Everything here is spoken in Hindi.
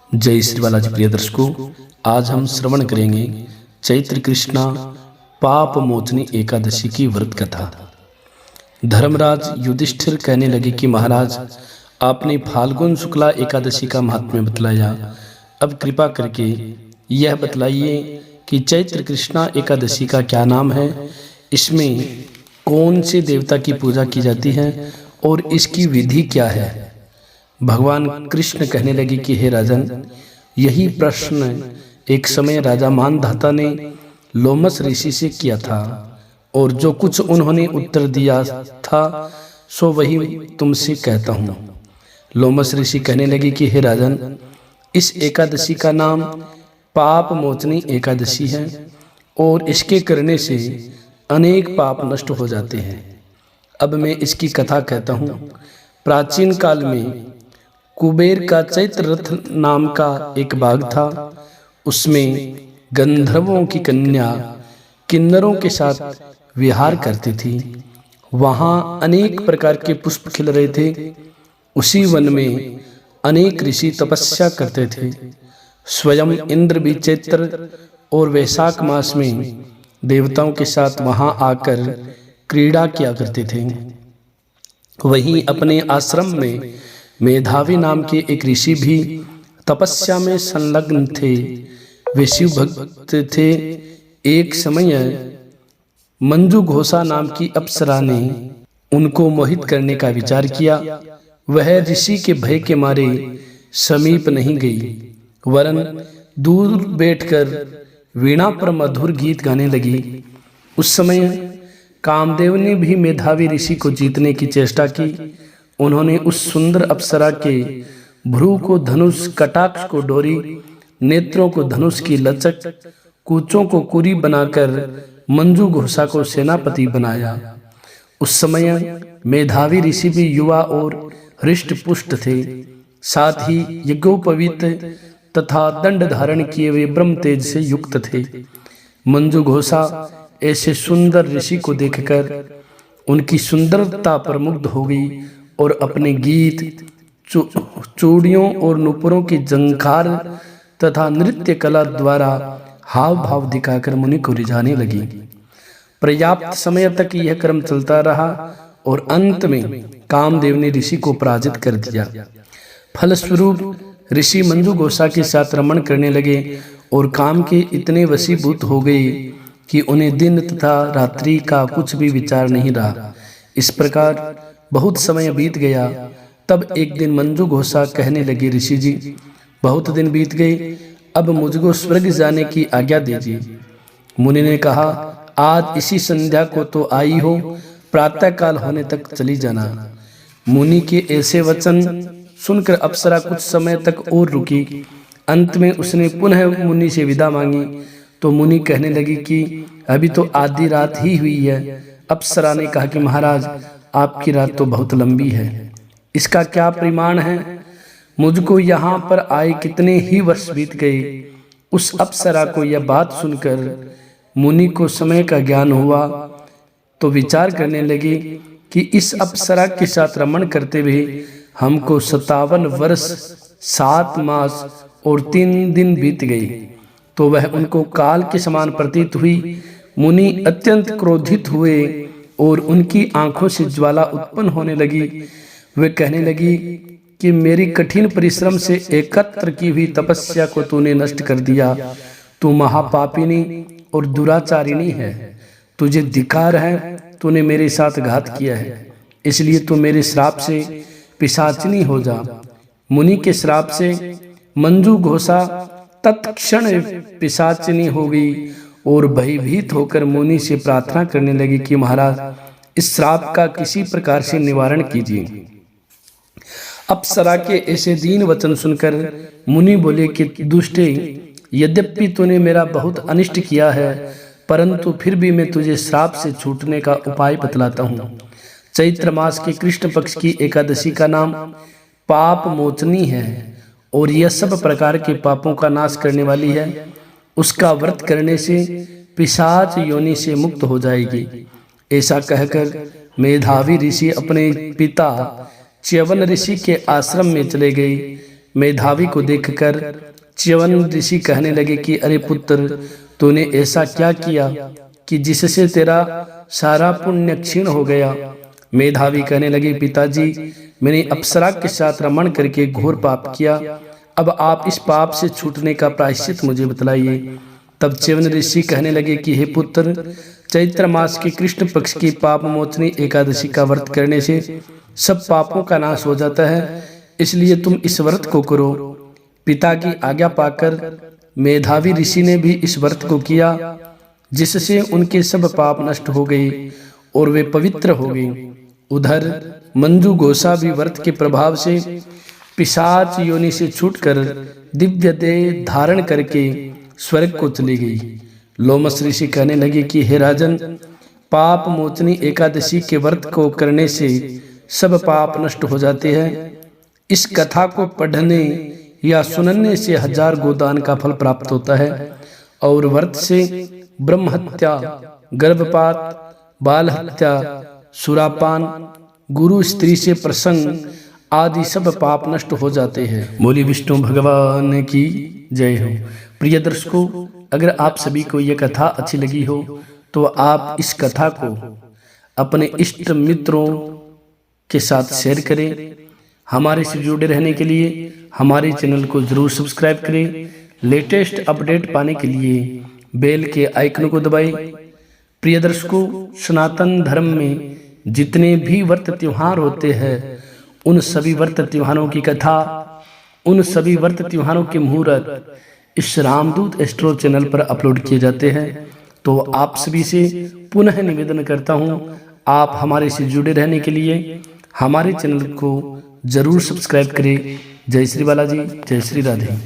जय श्री बालाजी प्रिय दर्शकों, आज हम श्रवण करेंगे चैत्र कृष्णा पाप मोचनी एकादशी की व्रत कथा। धर्मराज युधिष्ठिर कहने लगे कि महाराज, आपने फाल्गुन शुक्ला एकादशी का महात्म्य बतलाया, अब कृपा करके यह बतलाइए कि चैत्र कृष्णा एकादशी का क्या नाम है, इसमें कौन से देवता की पूजा की जाती है और इसकी विधि क्या है। भगवान कृष्ण कहने लगे कि हे राजन, यही प्रश्न एक समय राजा मानधाता ने लोमस ऋषि से किया था और जो कुछ उन्होंने उत्तर दिया था सो वही तुमसे कहता हूँ। लोमस ऋषि कहने लगे कि हे राजन, इस एकादशी का नाम पाप मोचनी एकादशी है और इसके करने से अनेक पाप नष्ट हो जाते हैं। अब मैं इसकी कथा कहता हूँ। प्राचीन काल में कुबेर का चैत्र रथ नाम का एक बाग था। उसमें गंधर्वों की कन्या किन्नरों के साथ विहार करती थी। वहाँ अनेक प्रकार के पुष्प खिल रहे थे। उसी वन में अनेक ऋषि तपस्या करते थे। स्वयं इंद्र भी चैत्र और वैशाख मास में देवताओं के साथ वहाँ आकर क्रीड़ा किया करते थे। वहीं अपने आश्रम में मेधावी नाम के एक ऋषि भी तपस्या में संलग्न थे। वे शिव भक्त थे। एक समय मंजू घोषा नाम की अप्सरा ने उनको मोहित करने का विचार किया। वह ऋषि के भय के मारे समीप नहीं गई, वरन दूर बैठकर वीणा पर मधुर गीत गाने लगी। उस समय कामदेव ने भी मेधावी ऋषि को जीतने की चेष्टा की। उन्होंने उस सुंदर अप्सरा के भ्रू को धनुष, कटाक्ष को डोरी, नेत्रों को धनुष की लचक, कूचों को कुरी बनाकर मंजू घोषा को सेनापति बनाया। उस समय मेधावी ऋषि भी युवा और हृष्ट पुष्ट थे, साथ ही यज्ञोपवीत तथा दंड धारण किए हुए ब्रह्म तेज से युक्त थे। मंजू घोषा ऐसे सुंदर ऋषि को देखकर उनकी सुंदरता पर मुग्ध हो गई और अपने गीत, चूड़ियों और नुपुरों की झंकार तथा नृत्य कला द्वारा हाव भाव दिखाकर मुनि को रिझाने लगी। पर्याप्त समय तक यह क्रम चलता रहा और अंत में कामदेव ने ऋषि को पराजित कर दिया। फलस्वरूप ऋषि मंजू घोषा के साथ रमण करने लगे और काम के इतने वशीभूत हो गए कि उन्हें दिन तथा रात्रि का कुछ भी विचार नहीं रहा। इस प्रकार बहुत समय बीत गया। तब एक दिन मंजू घोषा कहने लगी, ऋषि जी, बहुत दिन बीत गए, अब मुझको स्वर्ग जाने की आज्ञा दीजिए। मुनि ने कहा, आज इसी संध्या को तो आई हो, प्रातः काल होने तक चली जाना। मुनि के ऐसे वचन सुनकर अप्सरा कुछ समय तक और रुकी। अंत में उसने पुनः मुनि से विदा मांगी तो मुनि कहने लगी कि अभी तो आधी रात ही हुई है। अप्सरा ने कहा कि महाराज, आपकी रात तो बहुत लंबी है, इसका क्या प्रमाण है? मुझको यहाँ पर आए कितने ही वर्ष बीत गए। उस अप्सरा को यह बात सुनकर मुनि को समय का ज्ञान हुआ तो विचार करने लगे कि इस अप्सरा के साथ रमण करते हुए हमको 57 वर्ष 7 मास और 3 दिन बीत गए, तो वह उनको काल के समान प्रतीत हुई। मुनि अत्यंत क्रोधित हुए और उनकी आंखों से ज्वाला उत्पन्न होने लगी। वे कहने लगी कि मेरी कठिन परिश्रम से एकत्र की हुई तपस्या को तूने नष्ट कर दिया। तू महापापिनी और दुराचारिणी है, तुझे धिक्कार है, तूने मेरे साथ घात किया है, इसलिए तू मेरे श्राप से पिशाचिनी हो जा। मुनि के श्राप से मंजू घोषा तत्क्षण पिशाचिनी हो गई और भयभीत होकर मुनि से प्रार्थना करने लगी कि महाराज, इस श्राप का किसी प्रकार से निवारण कीजिए। अप्सरा के ऐसे दीन वचन सुनकर मुनि बोले कि दुष्टे, यद्यपि तूने मेरा बहुत अनिष्ट किया है, परंतु फिर भी मैं तुझे श्राप से छूटने का उपाय बतलाता हूँ। चैत्र मास के कृष्ण पक्ष की एकादशी का नाम पाप मोचनी है और यह सब प्रकार के पापों का नाश करने वाली है। उसका व्रत करने से पिशाच योनि से मुक्त हो जाएगी। ऐसा कहकर मेधावी ऋषि अपने पिता च्यवन ऋषि के आश्रम में चले गए। मेधावी को देखकर च्यवन ऋषि कहने लगे कि अरे पुत्र, तूने ऐसा क्या किया कि जिससे तेरा सारा पुण्य क्षीण हो गया। मेधावी कहने लगे, पिताजी, मैंने अप्सरा के साथ रमण करके घोर पाप किया। अब आप इस पाप से छूटने का प्रायश्चित मुझे बतलाइए। तब च्यवन ऋषि कहने लगे कि हे पुत्र, चैत्र मास के कृष्ण पक्ष की पाप मोचनी एकादशी का व्रत करने से सब पापों का नाश हो जाता है, इसलिए तुम इस व्रत को करो। पिता की आज्ञा पाकर मेधावी ऋषि ने भी इस व्रत को किया, जिससे उनके सब पाप नष्ट हो गए और वे पवित्र हो गए। उधर मंजू गोसा भी व्रत के प्रभाव से पिशाच योनि से छूटकर दिव्य देह धारण करके स्वर्ग को चली गई। लोमस ऋषि कहने लगे कि हे राजन, पाप मोचनी एकादशी के व्रत को करने से सब पाप नष्ट हो जाते हैं। इस कथा को पढ़ने या सुनने से 1000 गोदान का फल प्राप्त होता है और व्रत से ब्रह्म हत्या, गर्भपात, बाल हत्या, सुरापान, गुरु स्त्री से प्रसंग आदि सब पाप नष्ट हो जाते हैं। बोली विष्णु भगवान की जय हो। प्रिय दर्शकों, अगर आप सभी को यह कथा अच्छी लगी हो तो आप इस कथा को अपने इष्ट मित्रों के साथ शेयर करें। हमारे से जुड़े रहने के लिए हमारे चैनल को जरूर सब्सक्राइब करें। लेटेस्ट अपडेट पाने के लिए बेल के आइकन को दबाएं। प्रिय दर्शकों, सनातन धर्म में जितने भी व्रत त्योहार होते हैं, उन सभी व्रत त्योहारों की कथा, उन सभी व्रत त्योहारों के मुहूर्त इस रामदूत एस्ट्रो चैनल पर अपलोड किए जाते हैं। तो आप सभी से पुनः निवेदन करता हूं, आप हमारे से जुड़े रहने के लिए हमारे चैनल को जरूर सब्सक्राइब करें। जय श्री बालाजी, जय श्री राधे।